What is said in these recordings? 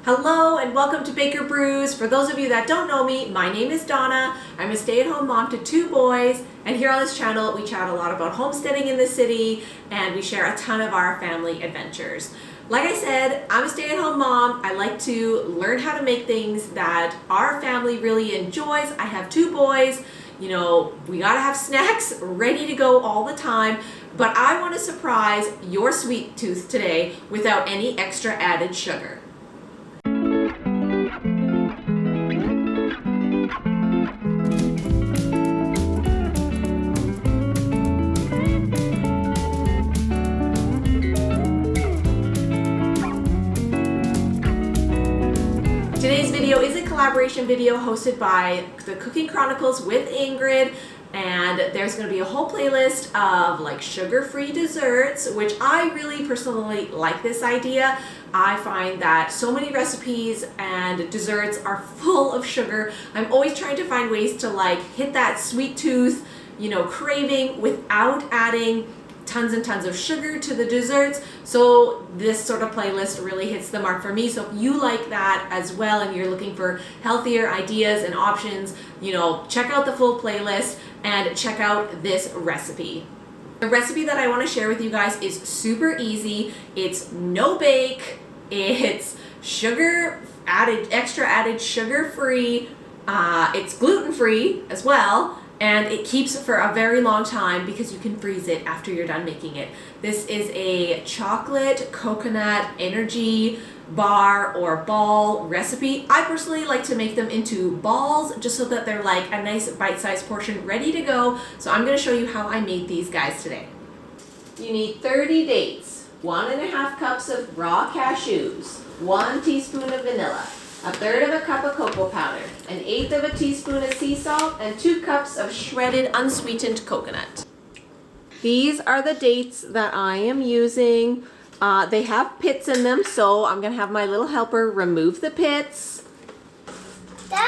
Hello and welcome to Baker Brews. For those of you that don't know me, my name is Donna. I'm a stay-at-home mom to 2 boys, and here on this channel we chat a lot about homesteading in the city and we share a ton of our family adventures. Like I said, I'm a stay-at-home mom. I like to learn how to make things that our family really enjoys. I have 2 boys. You know, we gotta have snacks ready to go all the time, but I want to surprise your sweet tooth today without any extra added sugar. Today's video is a collaboration video hosted by the Cooking Chronicles with Ingrid, and there's going to be a whole playlist of like sugar-free desserts, which I really personally like this idea. I find that so many recipes and desserts are full of sugar. I'm always trying to find ways to like hit that sweet tooth, you know, craving without adding tons and tons of sugar to the desserts. So this sort of playlist really hits the mark for me. So if you like that as well and you're looking for healthier ideas and options, you know, check out the full playlist and check out this recipe. The recipe that I want to share with you guys is super easy. It's no bake. It's sugar added, extra added sugar free. It's gluten free as well. And it keeps for a very long time because you can freeze it after you're done making it. This is a chocolate coconut energy bar or ball recipe. I personally like to make them into balls just so that they're like a nice bite-sized portion ready to go. So I'm going to show you how I made these guys today. You need 30 dates, 1.5 cups of raw cashews, 1 teaspoon of vanilla, 1/3 cup of cocoa powder, 1/8 teaspoon of sea salt, and 2 cups of shredded unsweetened coconut. These are the dates that I am using. They have pits in them, so I'm going to have my little helper remove the pits. They're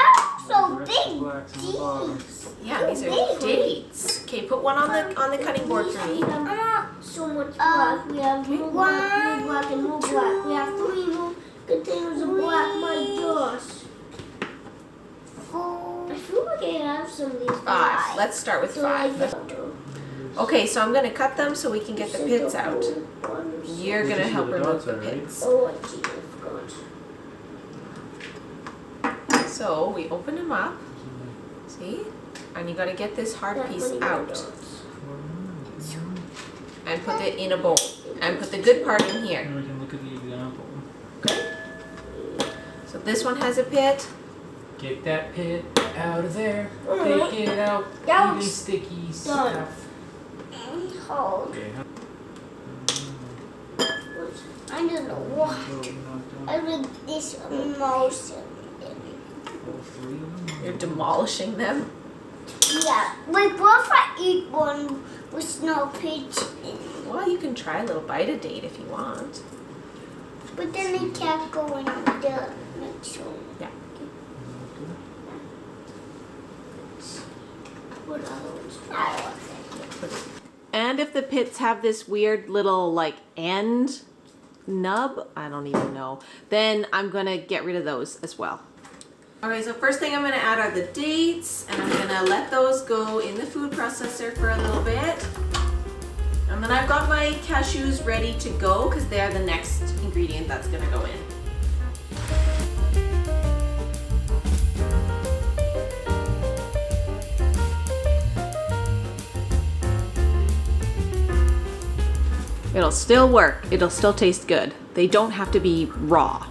so big dates. Yeah, these are dates. Okay, put one on the cutting board for me. So much black. We have more black, and more black. We have 3 more containers of black. My gosh. 4. I feel like I have some of these. 5. Let's start with 5. Okay, so I'm going to cut them so we can get the pits out. You're going to help remove the pits. Oh, gee, I forgot. So we open them up. See? And you got to get this hard piece out. And put it in a bowl. And put the good part in here. And we can look at the example. Okay? So this one has a pit. Get that pit out of there. Mhm. Take it out. That Even was sticky stuff. Hold. Okay. I don't know what. I read this emotion. You're demolishing them. Yeah, like what if I eat one with no pitch in it? Well, you can try a little bite of date if you want. But then I can't go in the next one. Yeah. What other ones? I don't think. And if the pits have this weird little like end nub, I don't even know, then I'm gonna get rid of those as well. Alright, so first thing I'm gonna add are the dates, and I'm gonna let those go in the food processor for a little bit. And then I've got my cashews ready to go because they're the next ingredient that's gonna go in. It'll still work. It'll still taste good. They don't have to be raw.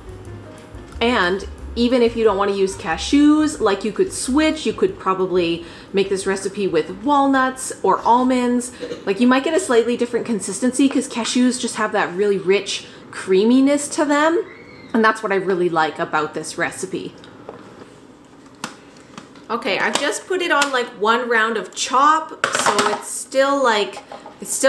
And even if you don't want to use cashews, like you could switch, you could probably make this recipe with walnuts or almonds. Like you might get a slightly different consistency because cashews just have that really rich creaminess to them. And that's what I really like about this recipe. Okay, I've just put it on like 1 round of chop, so it's still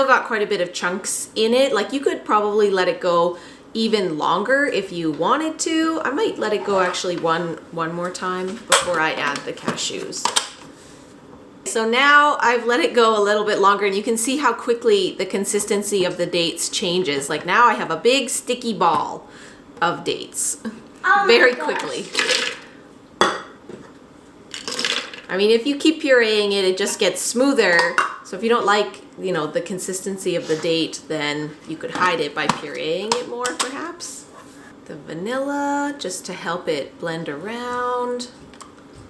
got quite a bit of chunks in it. Like you could probably let it go even longer if you wanted to. I might let it go actually one more time before I add the cashews. So now I've let it go a little bit longer, and you can see how quickly the consistency of the dates changes. Like now I have a big sticky ball of dates. Oh my very gosh. quickly. I mean, if you keep pureeing it, it just gets smoother. So if you don't like, you know, the consistency of the date, then you could hide it by pureeing it more, perhaps. The vanilla, just to help it blend around.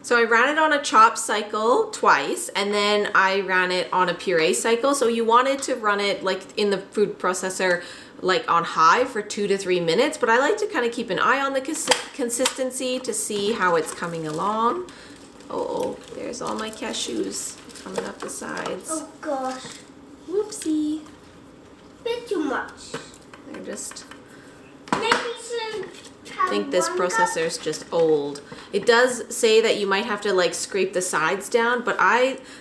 So I ran it on a chop cycle twice, and then I ran it on a puree cycle. So you wanted to run it like in the food processor, like on high for 2 to 3 minutes, but I like to kind of keep an eye on the consistency to see how it's coming along. Oh, there's all my cashews coming up the sides. Oh gosh. Whoopsie. Bit too much. They're just, Maybe some. I think this processor's just old. It does say that you might have to like scrape the sides down, but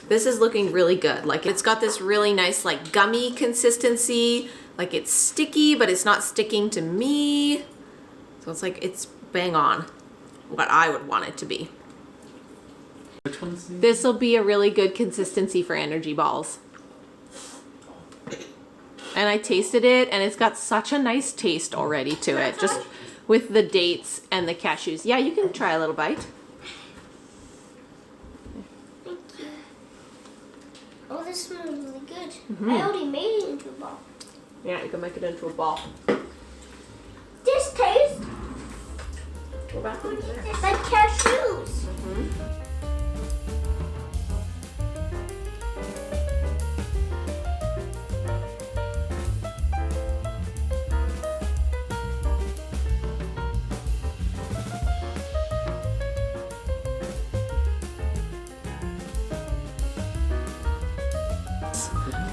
this is looking really good. Like it's got this really nice like gummy consistency. Like it's sticky, but it's not sticking to me. So it's like, it's bang on what I would want it to be. Which one's the? This will be a really good consistency for energy balls. And I tasted it, and it's got such a nice taste already to it, just with the dates and the cashews. Yeah, you can try a little bite. Thank you. Oh, this smells really good. Mm-hmm. I already made it into a ball. Yeah, you can make it into a ball. This tastes Go back over there. like cashews. Mm-hmm.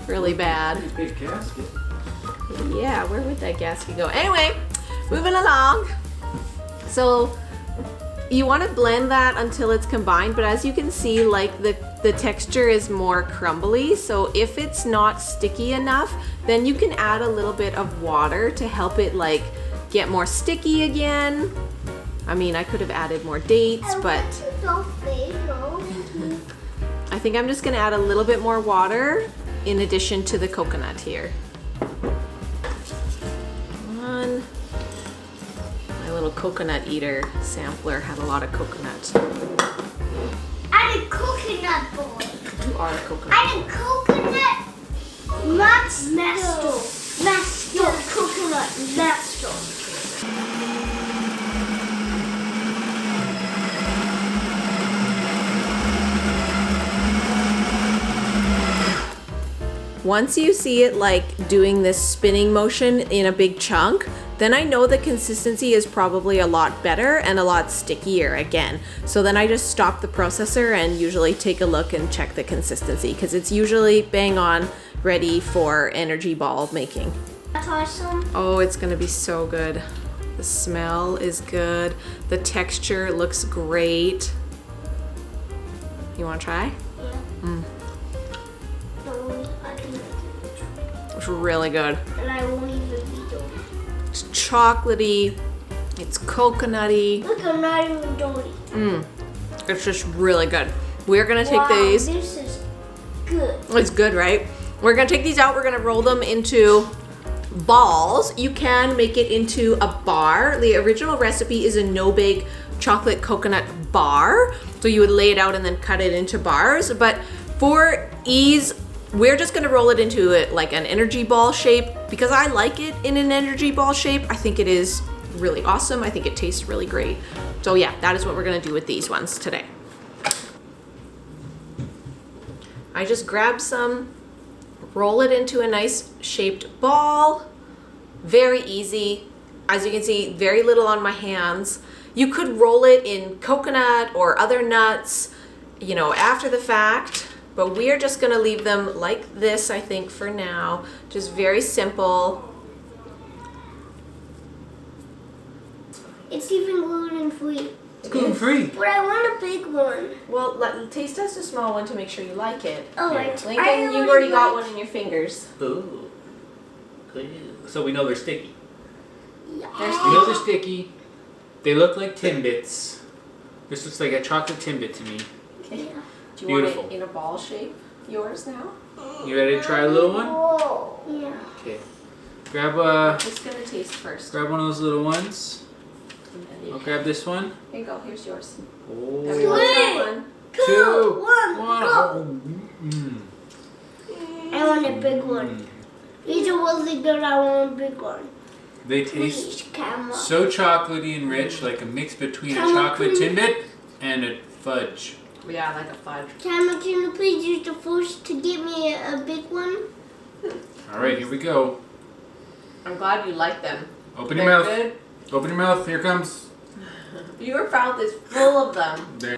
Really bad. Big casket. Yeah, where would that gasket go? Anyway, moving along. So you want to blend that until it's combined, but as you can see, like the texture is more crumbly. So if it's not sticky enough, then you can add a little bit of water to help it like get more sticky again. I mean, I could have added more dates, but I think I'm just gonna add a little bit more water in addition to the coconut here. Come on. My little coconut eater sampler had a lot of coconut. I'm a coconut boy. You are a coconut. I'm a coconut master. Coconut master. Once you see it like doing this spinning motion in a big chunk, then I know the consistency is probably a lot better and a lot stickier again. So then I just stop the processor and usually take a look and check the consistency because it's usually bang on ready for energy ball making. Try some. Oh, it's gonna be so good. The smell is good. The texture looks great. You wanna try? Yeah. Mm. No, I can make it. It's really good. And I won't even be doing it. It's chocolatey. It's coconutty. Look, I'm not even doing it. It's just really good. We're gonna take Wow, these. this is good. It's good, right? We're gonna take these out. We're gonna roll them into balls. You can make it into a bar. The original recipe is a no-bake chocolate coconut bar. So you would lay it out and then cut it into bars. But for ease, we're just gonna roll it into like an energy ball shape because I like it in an energy ball shape. I think it is really awesome. I think it tastes really great. So yeah, that is what we're gonna do with these ones today. I just grab some, roll it into a nice shaped ball. Very easy. As you can see, very little on my hands. You could roll it in coconut or other nuts, you know, after the fact, but we're just gonna leave them like this, I think, for now. Just very simple. It's even gluten-free. It's gluten-free. But I want a big one. Well, taste test a small one to make sure you like it. Oh, Yeah. right. Lincoln, you've already got one in your fingers. Ooh. So we know they're sticky. Yeah. We know they're sticky. They look like Timbits. This looks like a chocolate Timbit to me. Okay. Yeah. Do you want Beautiful. it in a ball shape? Yours now? You ready to try a little one? Whoa. Yeah. Okay. Grab I'm just gonna taste first. grab one of those little ones. I'll grab this one. Here you go. Here's yours. Oh. Everyone have one. 2, 1, One. go! Oh, mm. I want a big one. These are really good. I want a big one. They Please, taste camera. so chocolatey and rich, like a mix between a Camera, chocolate please. Timbit and a fudge. Yeah, like a fudge. Camera, can you please use the force to give me a big one? All right, here we go. I'm glad you like them. Open your They're mouth. good. Open your mouth. Here it comes. Your mouth is full of them. There.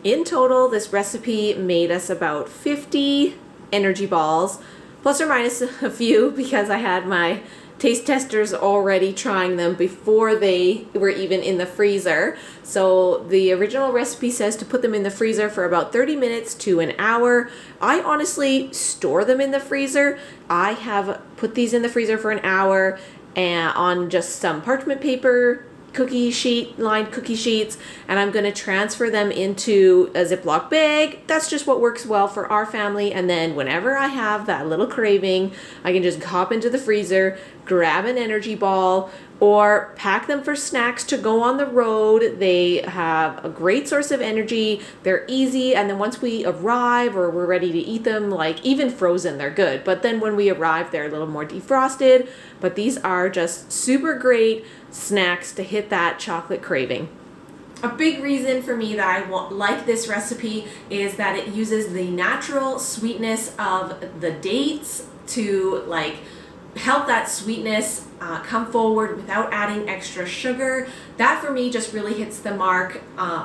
In total, this recipe made us about 50 energy balls, plus or minus a few because I had my taste testers already trying them before they were even in the freezer. So the original recipe says to put them in the freezer for about 30 minutes to an hour. I honestly store them in the freezer. I have put these in the freezer for an hour and on just some parchment paper, lined cookie sheets, and I'm going to transfer them into a Ziploc bag. That's just what works well for our family. And then whenever I have that little craving, I can just hop into the freezer, grab an energy ball, or pack them for snacks to go on the road. They have a great source of energy. They're easy, and then once we arrive or we're ready to eat them, like even frozen, they're good. But then when we arrive, they're a little more defrosted. But these are just super great snacks to hit that chocolate craving. A big reason for me that I like this recipe is that it uses the natural sweetness of the dates to like help that sweetness come forward without adding extra sugar. That for me just really hits the mark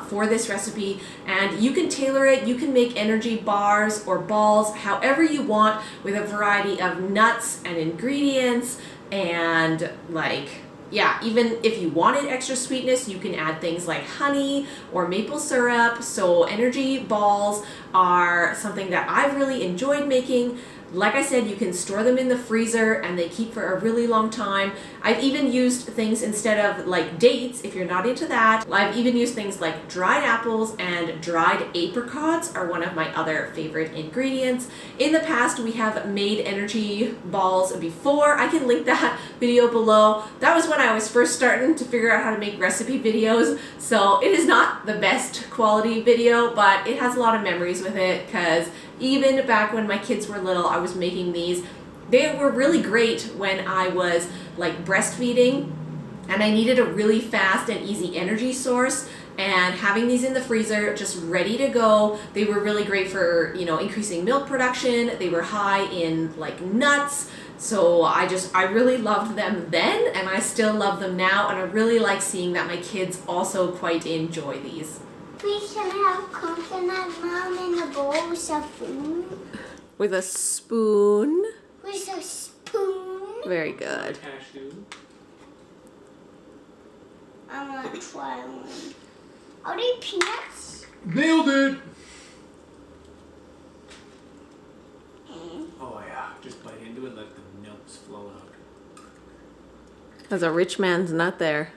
for this recipe, and you can tailor it. You can make energy bars or balls however you want with a variety of nuts and ingredients, and like, yeah, even if you wanted extra sweetness, you can add things like honey or maple syrup. So energy balls are something that I've really enjoyed making. Like I said, you can store them in the freezer and they keep for a really long time. I've even used things instead of like dates, if you're not into that. I've even used things like dried apples, and dried apricots are one of my other favorite ingredients. In the past, we have made energy balls before. I can link that video below. That was when I was first starting to figure out how to make recipe videos. So it is not the best quality video, but it has a lot of memories with it because even back when my kids were little, I was making these. They were really great when I was like breastfeeding and I needed a really fast and easy energy source, and having these in the freezer just ready to go. They were really great for, you know, increasing milk production. They were high in like nuts. So I really loved them then, and I still love them now, and I really like seeing that my kids also quite enjoy these. Please, can I have coconut, Mom, in the bowl with a spoon? With a spoon. With a spoon? Very good. Cashew. I want to try one. Are they peanuts? Nailed it! Oh yeah, just bite into it, let the milks flow out. There's a rich man's nut there.